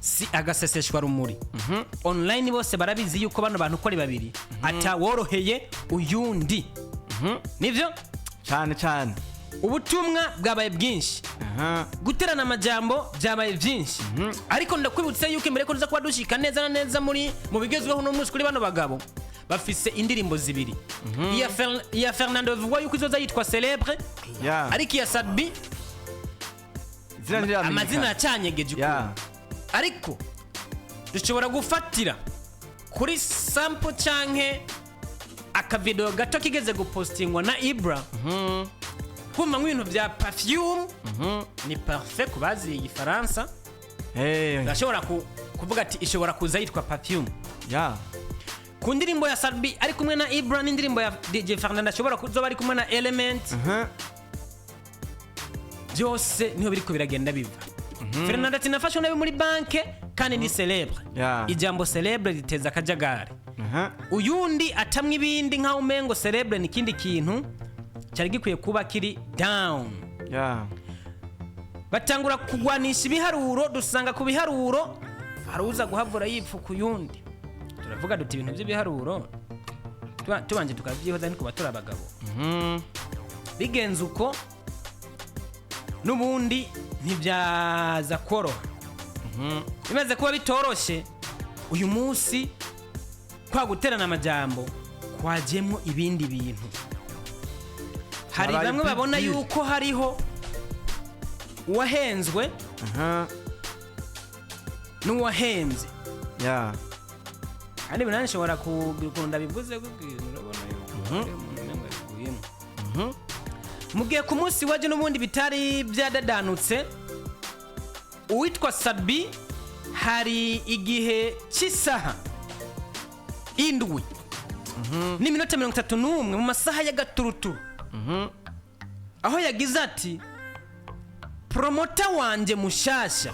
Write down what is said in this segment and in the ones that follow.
si agaseseshwa rumuri. Online bose barabizi yuko bano bantu ko ari babiri ataworoheye uyundi. Nivyo cyane ubutumwa bwabaye bwinshi, guterana amajambo byabaye byinshi, ariko ndakwibutse yuko imbere ko nza kuba dushika neza na neza mu bigezweho no munsi kuri bano bagabo bafise indirimbo zibiri. Iya Fernando vuga yuko izoza yitwa Celebre, ariko iya Sadbi amazina yacanyegeje uko, ariko dushobora gufatira kuri sample canke akavideo gato kigeze gupostingwa na Ibra. Kumva nk'ibintu bya perfume ni parfait kubazi igifaransa. Ndashobora kuvuga ati ishobora kuza yitwa perfume. Ku ndirimbo ya Sadbi ari kumwe na Ibra, n'indirimbo ya DJ Fernando ashobora kuzoba ari kumwe na Element. Byose niho biriko biragenda biva. Fernando ati nafashwe nabi muri banke kandi ni celebre. Ijambo celebre riteza akajagari. Uyundi atamwe ibindi nka umengo celebre ni kindi kintu cyari gikwiye kuba kiri down. Batangura kugwanisha ibiharuro, dusanga ku biharuro haruza guhavura yipfu kuyundi. Turavuga duti ibintu by'ibiharuro tubanje tukavyihoza niko batura abagabo. Bigenze uko nubundi ntibyaza koroha. Bimaze kuba bitoroshe, uyu munsi kwa guterana amajambo kwajemo ibindi bintu. Hari bamwe babona yuko hariho uwahenzwe n'uwahenze. Kandi binani nshobora kubikunda bivuze kubwira urabona yuko umuntu yaguyemo. Mugiye ku munsi waje n'ubundi bitari byadadanutse, uwitwa Sadbi hari igihe cy'isaha indwi n'iminota 31 mu masaha ya gaturuturu, aho yagize ati promota wanje mushasha,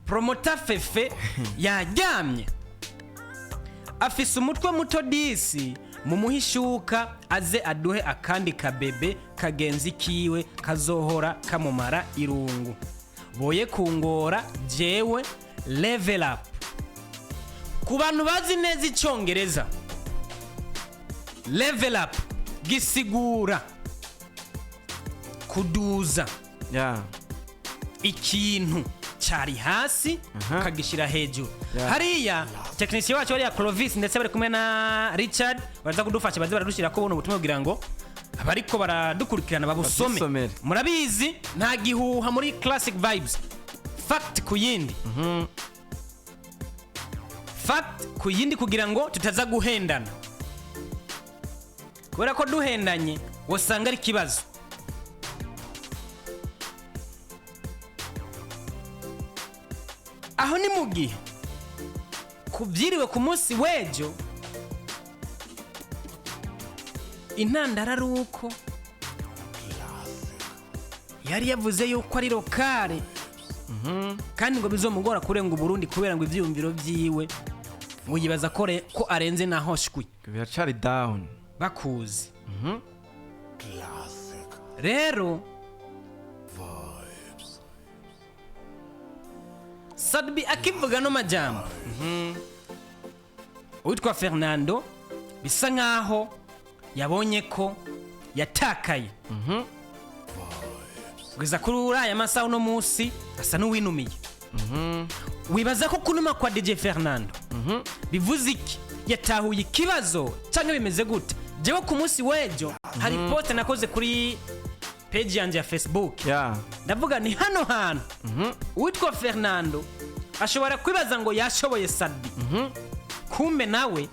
promota Fefe yaryamye afise umutwe muto disi, mumuhishuka aze aduhe akandi kabebe kagenzi kiwe kazohora kamumara irungu. Boye kungora jewe level up. Ku bantu bazi neza icyongereza, level up gisigura kuduza ikintu cyari hasi kagishira hejuru. Hariya technician wacu ari ya Clovis ndetse bari kumwe na Richard baraza kudufasha, baze baradushira ko bono ubutumwa kugira ngo abariko baradukurikirana babusome. Murabizi nta gihuha muri Classic Vibes. Fact kuyindi. Fact kuyindi kugira ngo tutaza guhendana. Kubera ko duhendanye wasanga ari kibazo. Aho ni mugihe kubyiriwe ku munsi wejo intandara ruko yari yavuze yuko ari lokale, kandi ngo bizomugora kurenga Burundi kubera ngo ivyumviro vyiwe ngo yibaza ko arenze naho shwi biracari down bakuzi. Rero Sadbi akivuga no majambo uitwa Fernando bisa nkaho yabonye ko yatakaye. Gwiza kuri uriya masaha no munsi asa n'uwinumiye. Wibaza ko kunuma kwa DJ Fernando bivuze iki? Yatahuye ikibazo cyangwa bimeze gute? Jewe ku munsi wejo hari post nakoze kuri page yanje ya Facebook. Ndavuga ni hano hantu uitwa Fernando ashobora kwibaza ngo yashoboye Sadbi, kumbe nawe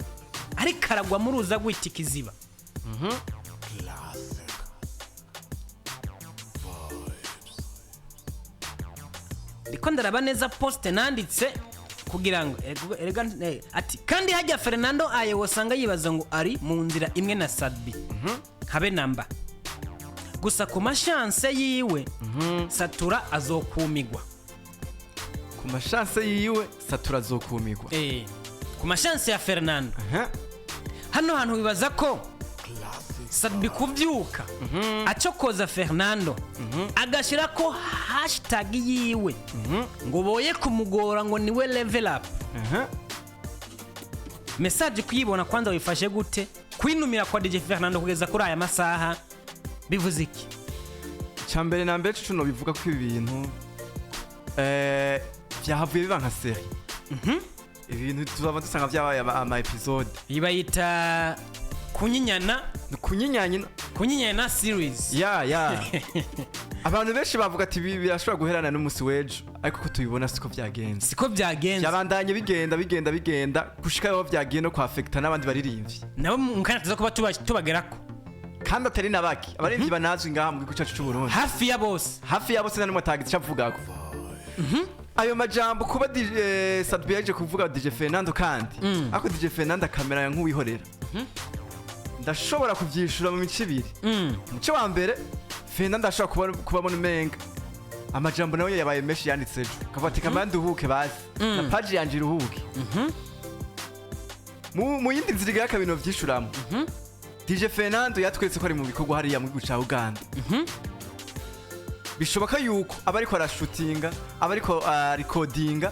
ari karagwa mu ruza gwitikiziba. Ndiko ndaraba neza post nanditse kugira ngo ati kandi hajya Fernando aye wasanga yibaza ngo ari mu nzira imwe na Sadbi. Habe namba gusa ku mashanse yiwe Satura azokumigwa. Ku mashanse yiwe Satura azokumigwa. Ku mashanse ya Fernando hano hantu wibaza ko Sadbi kuvyuka acokoza Fernando agashira ko hashtag yiwe ngo boye kumugora ngo niwe level up. Message kuyibona kwanza wifashe gute kwinumira kwa DJ Fernando kugeza kuri aya masaha bivuze iki? Cyambere na mbere cuno bivuga ko ibintu byahavuye biba nka série. Ibintu tuzaba dusanga byabaye ama episode. Ibayita kunyinyana series. Ya. Abantu benshi bavuga ati birashobora guherana n'umunsi wejo ariko ko tubibona siko byagenze. Yabandanye bigenda gushika aho byagiye no kwa affecta n'abandi baririmbyi. Nabo mukana tuza kuba tubagerako. Kandi atari nabaki abaririmbyi banazwi ngaha mu gihugu cyacu cy'u Burundi. Hafi ya bose nani mutagize cyavugako. Ayo majambo kuba Sadbi yaje kuvuga DJ Fernando kandi ako DJ Fernando kamera ya nk'uwihorera. Ndashobora kuvyishura mu mico ibiri. Muco wa mbere Fernando ashobora kubabona umenga amajambo nawe yabaye meshi yanditse ejo kavati kamandi uhuke basi na page yanje iruhuke. Mu yindi nzira y'akabino vyishuramo DJ Fernando yatwetse ko ari mu bikorwa hariya mu gihugu ca Uganda. Bishoboka yuko abariko arashutinga abariko recordinga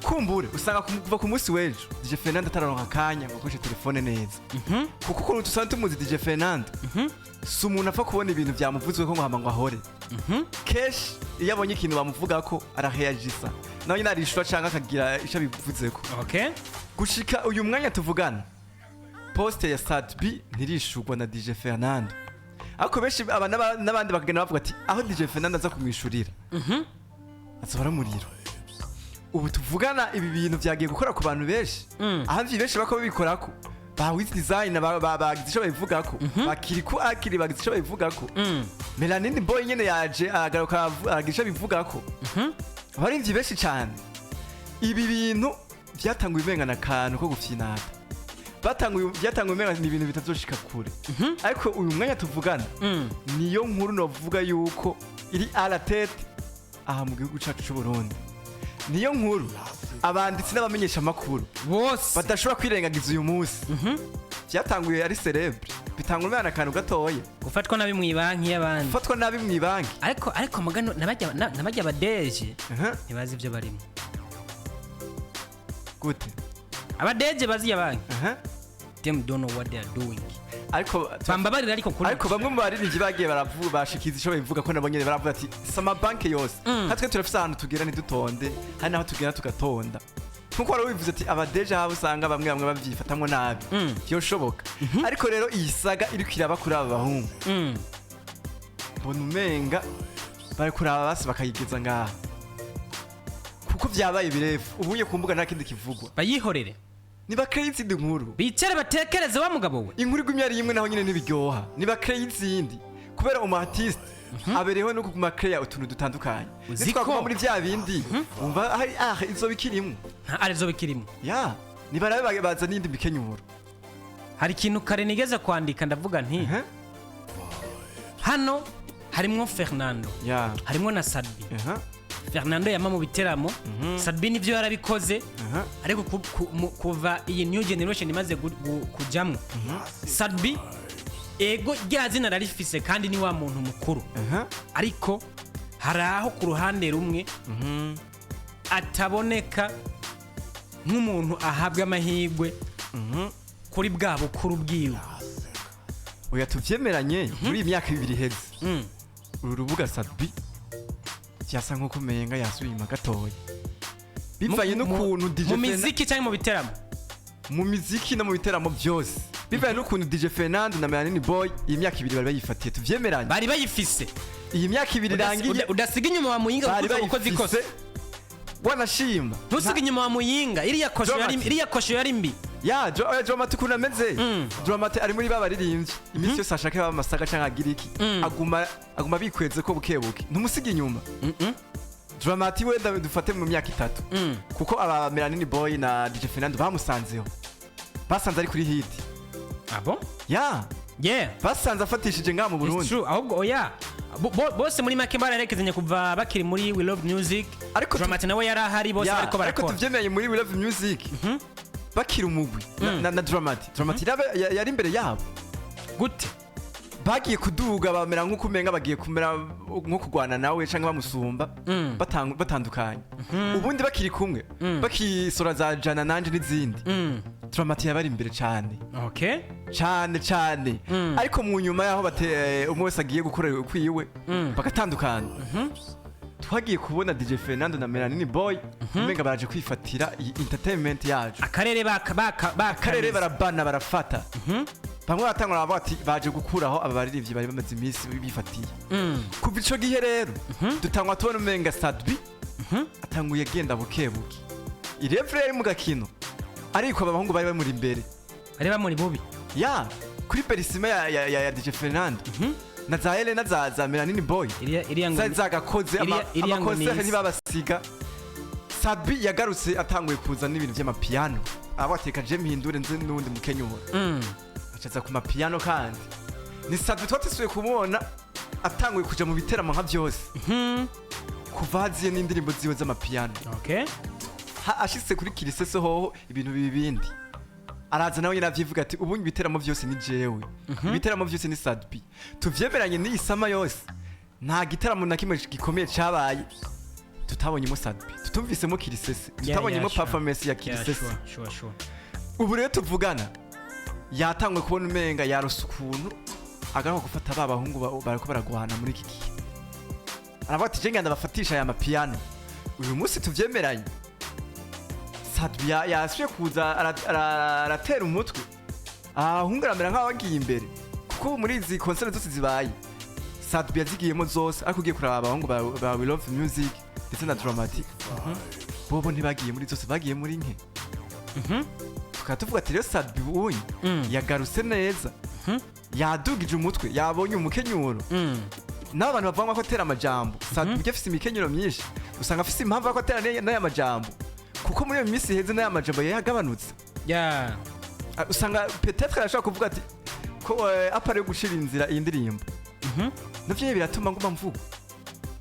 kumbure usanga kuva ku munsi wejo DJ Fernando atararonka kanya ngo akoreshe telefone neza. Kuko ukuntu tusanzwe tumuzi DJ Fernando si umuntu apfa kubona ibintu byamuvuzwe ko ngo hama ngo ahore. Kesh iyo abonye ikintu bamuvuga ko arareagisa nawe narishura canka akagira ico bivuzeko. Gushika uyu mwanya tuvugana poste ya Sadbi ntirishurwa na DJ Fernando. Ako benshi n'abandi bakagenda bavuga ati aho DJ Fernando aza kumwishurira azobara muriro. Ubu tuvugana ibi bintu byagiye gukora ku bantu benshi ahanzi benshi bako bikorako ba with design bagize babivugako bakiriku akiri bagize babivugako. Melanin boy nyene yaje agaruka agize bivugako. Abarinzi benshi cyane ibi bintu byatanguye ibengana kantu ko gufyinata byatanguye umenga ni ibintu bitazoshika kure. Ariko uyu mwanya tuvugana niyo nkuru novuga yuko iri à la tête aha mu gihugu cyacu cy'u Burundi. Niyo nkuru abanditsi n'abamenyesha makuru bose badashobora kwirengagiza uyu munsi. Byatanguye ari celebre bitangura umwana kantu gatoya gufatwa nabi mu ibanki y'abandi ariko mugano nabajya badeje ntibazi ibyo barimo gute abadeje bazi yabanki them don't know what they are doing. Ariko bambabarira ariko bamwe mu baririmbyi bagiye baravuga bashikiza ico bivuga ko nabonye baravuga ati sama banke yose hatwe turafise ahantu tugera ntidutonde hari naho tugera tugatonda. Nkuko wari wivuze ati abadeje habo usanga bamwe bavyifatamwo nabi byoshoboka. Ariko rero iyi saga iri kiraba kuri aba bahungu mbona umenga bari kuraba basi bakayigeza ngaha kuko vyabaye birefu ubunye kumbuga nta kindi kivugwa bayihorere. Niba crazy nkuru bicare batekereze wa mugabo we inkuru igumyari yimwe naho nyine nibiryoha. Niba crazy indi kubera umu artist abereho no kuguma create utuntu dutandukanye. Nitwa muri vya bindi umva hari izo bikirimo arizo bikirimo ya niba nabe baza nindi bikenyuro. Hari ikintu kare nigeze kwandika ndavuga nti hano harimwo Fernando harimwo na Sadbi. Fernando yama mu biteramo Sadbi nivyo yarabikoze ariko kuva iyi new generation imaze kujamwe Sadbi ego ryazina narifise kandi ni wa muntu mukuru ariko haraho ku ruhande rumwe ataboneka nk'umuntu ahabwa amahirwe kuri bwa bukuru bwiwe. Oya tuvyemeranye muri imyaka 2 heze uru rubuga Sadbi cyasa nko kumenga yasubima gatoya bivaye n'ukuntu DJ mu muziki cyangwa mu biteramo mu muziki no mu biteramo byose bivaye n'ukuntu DJ Fernando na Melanin Boy iyi myaka 2 bari bayifatiye tuvyemeranye bari bayifise iyi myaka 2 irangiye udasiga inyuma wa muyinga uko zikose wanashima ntusiga inyuma wa muyinga iriya kosho yari mbi ya Dramati kunameze Dramati ari muri babaririmbyi imisi yose ashaka baba masaga canka agiriki aguma bikweze ko bukebuke ntumusiga inyuma. Dramati we dufate mu myaka 3 kuko aba Melanin Boy na DJ Fernando bamusanzeho basanze ari kuri hit. Abo ya basanze afatishije ngaha mu Burundi. True ahubwo oya bose muri make bararekezanye kuva bakiri muri We Love Music. Dramati nawe yari ahari bose ariko barakora ariko tuvyemeye muri We Love Music bakiri umugwi na Dramati yari imbere yabo gute bagiye kuduga bamera nk'uko umenga bagiye kumera nko kurwana nawe canke bamusumba batandukanye ubundi bakiri kumwe bakisora za jana nanje n'izindi Dramati yabari imbere cyane okay cyane ariko mu nyuma yaho umwe wese agiye gukora kwiwe bagatandukana twagiye kubona DJ Fernando na Melanini Boy umenga baraje kwifatira iyi entertainment yacu akarere akarere barabana barafata bamwe batangura bati baje gukuraho ababaririmbyi bari bamaze iminsi bifatiye kuva ico gihe rero dutangwa tubona umenga Sadbi atanguye agenda bukebuke irevre yari mu gakino ariko abahungu bari bamuri imbere bari bamuri bubi ya kuri perisima ya DJ Fernando na za Helena za Melanini Boy zagakoze amakoze ntibabasiga Sadbi yagarutse atanguye kuza n'ibintu by'amapiano abateka je mpindure nze n'undi mukenyura acaza ku mapiano kandi ni Sadbi twatisuye kumubona atanguye kuja mu biteramo nka byose kuva haziye n'indirimbo ziwe z'amapiano okay ashitse kuri kirisese hoho ibintu bibindi araza nawe yanavyivuga ati ubu ibiteramo byose ni jewe ibiteramo byose ni Sadbi tuvyemeranye ni isama yose nta gitaramo na kimwe gikomeye cabaye tutabonyemo Sadbi tutumvisemo kirisese tutabonyemo performance ya kirisese sure ubu rero tuvugana yatangwe kubona umenga yarose ukuntu agaho gufata babahungu barako baragwana muri iki gihe aravuga ati jenga ndabafatisha aya mapiano uyu munsi tuvyemeranye Sadbi yasuye kuza aratera umutwe ahungaramera nk'abagiye imbere kuko muri izi concert zose zibaye Sadbi yazigiyemo zose ariko ugiye kuraba abahungu ba We Love Music ndetse na Dramatic bobo ntibagiye muri zose bagiye muri nke tukatuvuga ati rero Sadbi uyu yagarutse neza yadugije umutwe yabonye umukenyuro n'abantu bavuga ko atera amajambo Sadbi afite imikenyuro myinshi usanga afite impamvu ko atera n'aya majambo kuko muri iyo minsi heze n'aya majambo yagabanutse usanga peut-être arashaka kuvuga ati ko apare gushira inzira iyi ndirimbo navyo biratuma nguma mvuga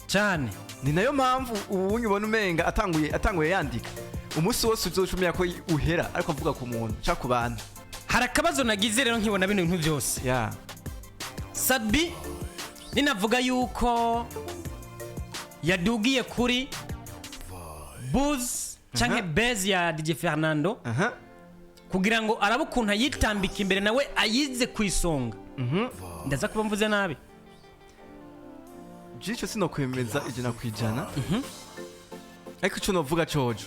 cyane ni nayo mpamvu ubu nyubona umenga atanguye yandika umunsi wose uzocumya ko uhera ariko avuga ku muntu ca ku bantu hari akabazo nagize rero nkibona bino bintu byose Sadbi ninavuga yuko yadugiye kuri Buzz canke base ya DJ Fernando kugira ngo arabe ukuntu yitambika imbere nawe ayize kwisonga ndaza kuba mvuze nabi jicho sinokwemeza ijana kwijana ariko ico novuga cojo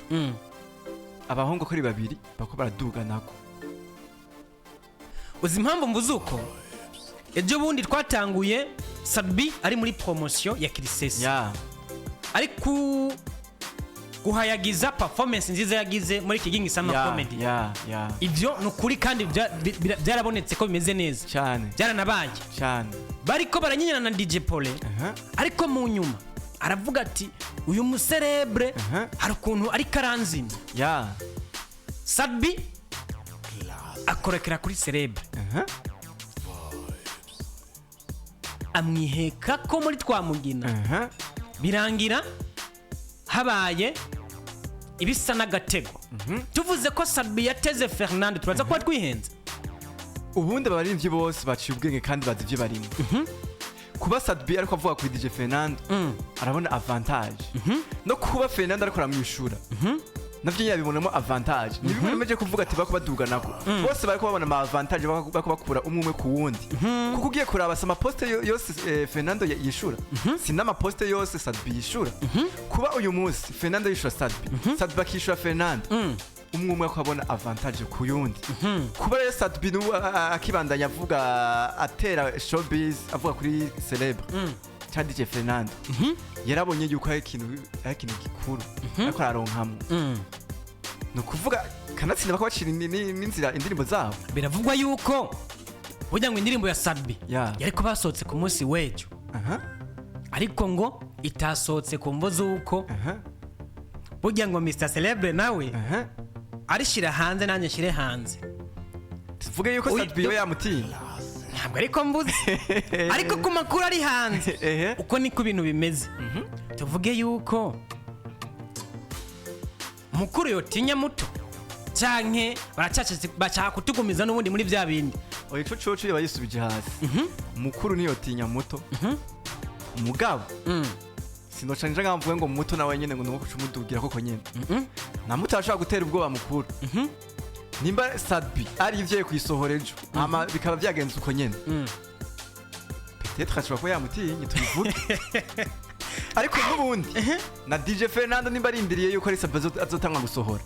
abahungu kuri babiri bako baraduga nako uzi impamvu mvuze uko ejo bundi twatanguye Sadbi ari muri promotion ya Kirisesi ariko guhayagiza performance nziza yagize muri Kigingi Sama Comedy ivyo nukuri kandi byarabonetse ko bimeze neza cyane byaranabaye cyane bariko baranyinyana na DJ Pole ariko mu nyuma aravuga ati uyu muserebre hari ukuntu ari karanzima Sadbi akorekera kuri cerebre amwiheka ko muri twamugina birangira habaye ibisa n'agatego tuvuze ko Sadbi yateze Fernando turaza kuba twihenze ubundi abarimvyi bose baciye ubwenge kandi bazi ivyo barimo kuba Sadbi ariko avuga kuri DJ Fernando arabona avantage no kuba Fernando ariko aramwishura navyo yabibonamo avantage nibimeje kuvuga ati bako baduga nako bose bariko babona ama avantage bako bakura umwe ku wundi kuko ugiye kuraba sama poste yose Fernando yishura sinama poste yose Sadbi yishura kuba uyu munsi Fernando yishura Sadbi bakishura Fernando umwe akabona avantage ku yundi kuba rero Sadbi akibandanya avuga atera showbiz avuga kuri celebre cha DJ Fernando yarabonye yuko ari ikintu gikuru ariko araronkamwe no kuvuga kanatsinda bakabacira n'inzira indirimbo zabo biravugwa yuko burya ngo indirimbo ya Sadbi yariko basohotse ku munsi wejo ariko ngo itasohotse ku mvo zuko burya ngo Mr Celebre nawe arishira hanze nanye shire hanze tuvuge yuko Sadbi yo yamutinya ntabwo ariko mbuze ariko ku makuru ari hanze uko niko ibintu bimeze tuvuge yuko mukuru yotinya muto canke baracyaca kutugumiza n'ubundi muri bya bindi oyico coco yabayisubije hasi mukuru niyotinya muto umugabo sinoca nje ngamvuye ngo muto nawe nyene ngo nuko kucumudugira koko nyene na muto ashaka gutera ubwoba mukuru nimba Sadbi ari ivye kwisohora ejo ama bikaba byagenze uko nyene peut-être ashobora ko yamutinye tubivuge ariko n'ubundi na DJ Fernando nimba arindiriye yuko ari Sadbi azotanga gusohora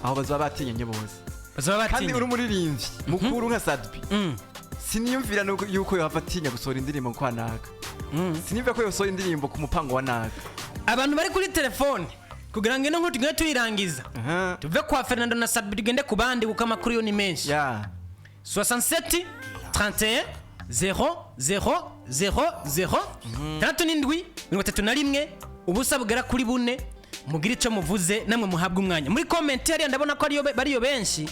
aho bazaba batinye bose kandi uri umuririmbyi mukuru nka Sadbi siniyumvira yuko yava atinya gusohora indirimbo kwa Naga sinimva ko yosohora indirimbo ku mupango wa Naga abantu bari kuri telefone kugira ngo ino nkuru tugende tuyirangiza tuve kwa Fernando na Sadbi tugende ku bandi kuko amakuru yo ni menshi 67 31 0 0 0 0 37 31 ubusa bugera kuri bune mugira ico muvuze namwe muhabwa umwanya muri comment yari ndabona ko bariyo benshi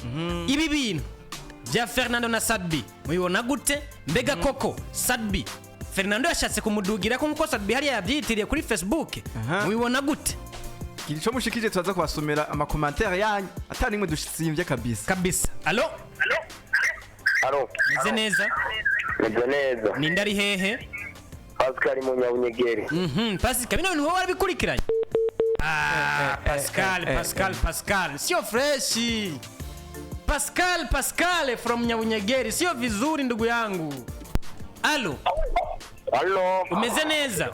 ibi bintu bya Fernando na Sadbi mubibona gute mbega koko Sadbi Fernando yashatse kumudugira ko nkuko Sadbi hari yabyitiriye kuri Facebook mubibona gute Kilicho mushikije tuzaza kubasomera ama commentaire yanyu atari mwe dushimvye kabisa allo meze neza ninda ari hehe Pascal mu Nyabunyegeri Pascal bino bintu wowe arabikurikiranye Pascal sio fresh Pascal from Nyabunyegeri sio vizuri ndugu yangu allo umeze neza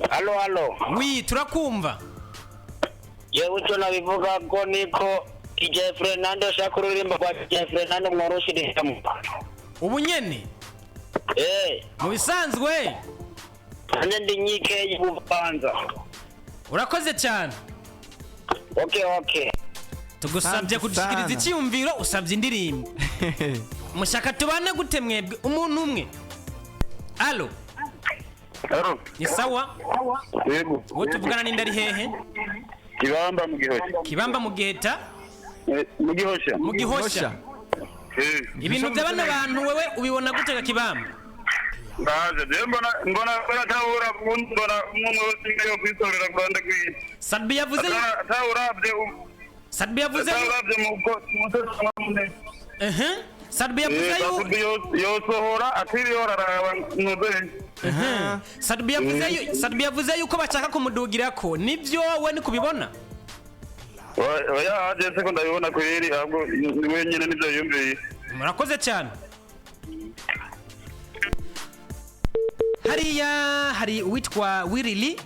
allo oui turakumva yewe cyo nabivuga ko niko DJ Fernando shakururimba kwa DJ Fernando mwarushirishamo ubu nyene mu bisanzwe ande ndi nyike y'ubupanza urakoze cyane okay tugusabye kudushikiriza icyumviro usabye indirimbo mushaka tubane gute mwebwe umuntu umwe allo ni sawa yego wowe tuvugana n'indi ari hehe Kibamba mu Giheta mu Gihosha ibintu by'abana bantu wewe ubibona gute ga Kibamba ndaje mbona baratahura mbona umwe wese yo kwisorera Rwanda kwisi Sadbi yavuze Sadbi yavuze Sadbi yavuze yosohora atiriyo raraba nuzeye Sadbi yavuze yuko bashaka kumudugira ko nivyo we ni kubibona oya aje se ko ndabibona kweri ahubwo ni wenyine nivyo yumviye murakoze cyane hari uwitwa Wirili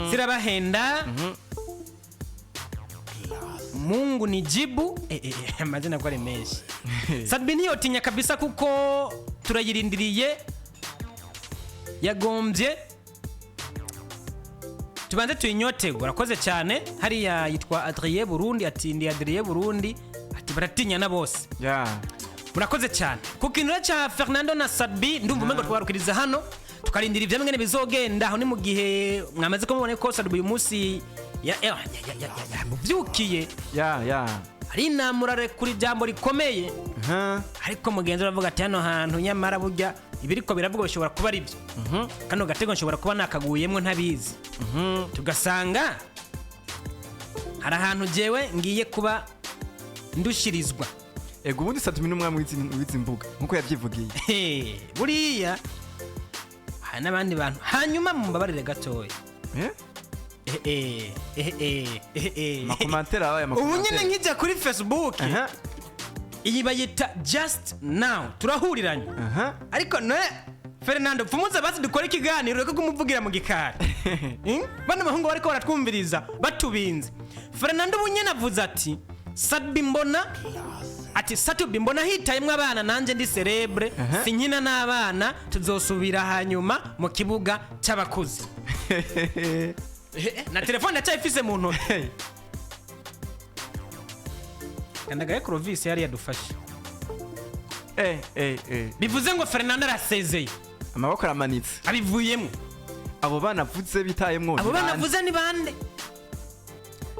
Zirabahenda Mungu ni jibu amazina kwa remeshi Sadbi ntiyotinya kabisa kuko turayirindiriye yagombye tubanze tuyinyotegwa urakoze cyane hariya yitwa Adrien Burundi ati Adrien Burundi ati baratinya na bose murakoze cyane kukinura cha Fernando na Sadbi ndumva umengo twarukiriza hano tukarindira ivyo mwene bizogenda aho ni mu gihe mwamaze ko mubone ko Sadbi uyu munsi muvyukiye ari namurare kuri jambo rikomeye ariko mugenzi uravuga ati hano hantu nyamara burya ibiriko biravuga bishobora kuba ari byo kano gatego nshobora kuba nakaguyemwe ntabizi tugasanga hari ahantu jewe ngiye kuba ndushirizwa ego ubundi Sadbi n'umwe mwizi mbuga nkuko yavyivugiye buriya hari n'abandi bantu hanyuma mumbabarire gatoya makomantere aya ubu nyine nkijya kuri Facebook iyi bayita just now turahuriranye ariko no Fernando pfumuza basi dukora ikiganiro reko kumuvugira mu gikari bano bahungu bariko baratwumviriza batubinze Fernando ubu nyine avuze ati Sadbi mbona hitayemwe abana nanje ndi celebre sinkina n'abana tuzosubira hanyuma mu kibuga cy'abakuzi na telefone cyayifise mu ntoki kandagaye Clovis yari yadufashe bivuze ngo Fernando arasezeye amaboko aramanitse abivuyemo abo bana vuze bitayemwo abo bana vuze ni bande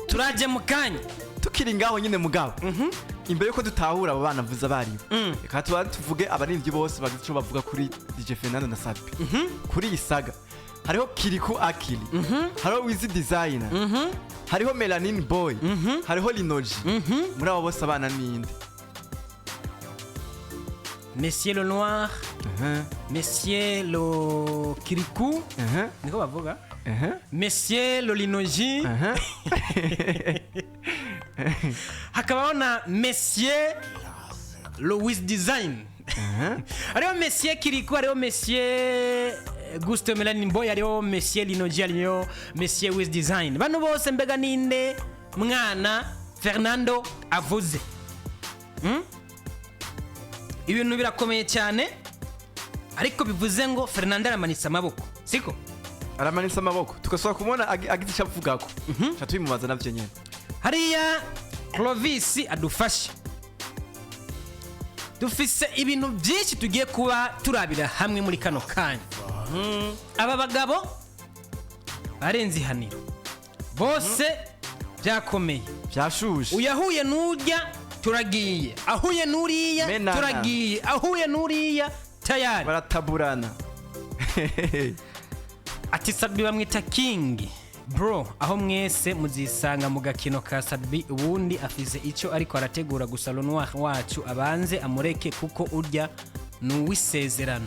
turaje mu kanya tukiri ngaho nyine mugabo imbere yuko dutahura abo bana vuze abaribo reka tuvuge abarindwi bose bagize ico bavuga kuri DJ Fernando na Sadbi kuri iyi saga hariho Kiriku Akili hariho Wizi Designer hariho Melanin Boy hariho Linoji muri abo bose abana ninde Monsieur le Noir, Monsieur le Kirikou, niko bavuga, Monsieur le Linoji, hakabaho na Monsieur le Wiz Design, hariho Monsieur Kirikou, hariho Monsieur Gusto Melanin Boy, hariho Monsieur Linoji, hariho Monsieur Wiz Design. Bano bose mbega ninde mwana Fernando avuze? Ibintu birakomeye cyane, ariko bivuze ngo Fernando aramanitse amaboko, siko? Aramanitse amaboko tugasaba kumubona agize icyo avugako tubimubaza navyo nyene. Hariya Clovis adufashe, dufise ibintu byinshi tugiye kuba turabira hamwe muri kano kanya. Aba bagabo barenze ihaniro bose, byakomeye byashushe. Uyahuye n'urya turagiye, ahuye n'uriya turagiye, ahuye n'uriya tayari barataburana. ati Sadbi bamwita King bro, aho mwese muzisanga mu gakino ka Sadbi, ubundi afise icyo ariko arategura gusa Noir wacu abanze amureke kuko urya n'uwisezerano.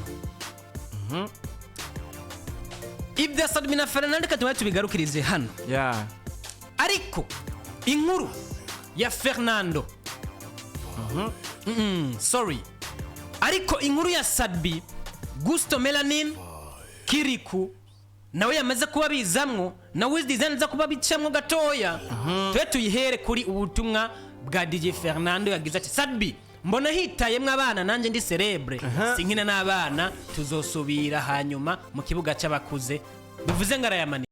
Ibya Sadbi na Fernando katuma tubigarukirize hano. Ariko inkuru ya Fernando, sorry, ariko inkuru ya Sadbi, Gusto Melanin, Kirikou nawe yamaze kuba bizamwo, na Wiz Design za kuba bicamwo gatoya. Twe tuyihere kuri ubutumwa bwa DJ Fernando yagize ati Sadbi mbona hitayemwe abana nanje ndi celebre, sinkina n'abana, tuzosubira hanyuma mu kibuga cy'abakuze. Bivuze ngo arayamani